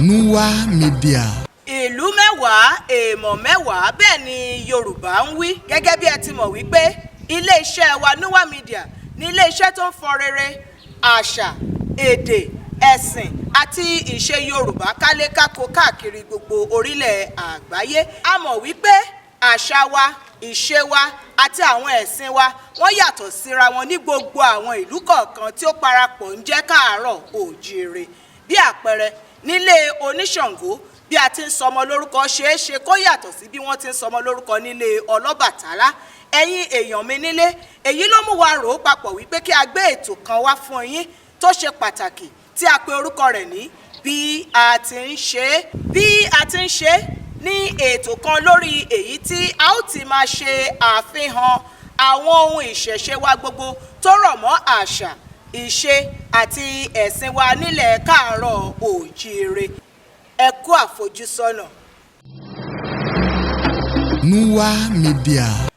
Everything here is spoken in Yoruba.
Nínú Media. Ìlú mẹ́wàá, èèmọ̀ mẹ́wàá, bẹ́ẹ̀ ni Yorùbá ń wí. Gẹ́gẹ́ bí ẹ ti mọ̀ wípé ilé-iṣẹ́ wa Nínú Media ní ilé-iṣẹ́ tó ń fọ rere, àṣà, èdè, ẹ̀sìn àti ìṣe Yorùbá kálékáko káàkiri gbogbo orílẹ̀ àgbáyé. A mọ̀ wípé àṣà wa, ìṣe wa àti àwọn ẹ̀sìn wa wọ́n yàtọ̀ síra wọn ní gbogbo àwọn ìlú kọ̀ọ̀kan tí ó parapọ̀ ń jẹ́ káàárọ̀ oòjíire. Bí àpẹẹrẹ nílé oníṣàngó bí a ti ń sọmọ lórúkọ ṣeé ṣe kó yàtọ̀ sí bí wọ́n ti ń sọmọ lórúkọ nílé ọlọ́bàtálá. Ẹ̀yin èèyàn mi nílé, èyí ló mú wa rò ó papọ̀ wípé kí a gbé ètò kan wá fún yín tó ṣe pàtàkì tí a pe orúkọ rẹ̀ ní bí a ti ń ṣe é. Bí a ti ń ṣe é ní ètò kan lórí èyí tí a ó ti máa ṣe àfihàn àwọn ohun ìṣẹ̀ṣe wa gbogbo tó rọ̀ mọ́ àṣà, ìṣe àti ẹ̀sìn wa nílẹ̀ káàárọ̀ oòjíire. Ẹ kú àfojúsọ́nà. Nínú Media.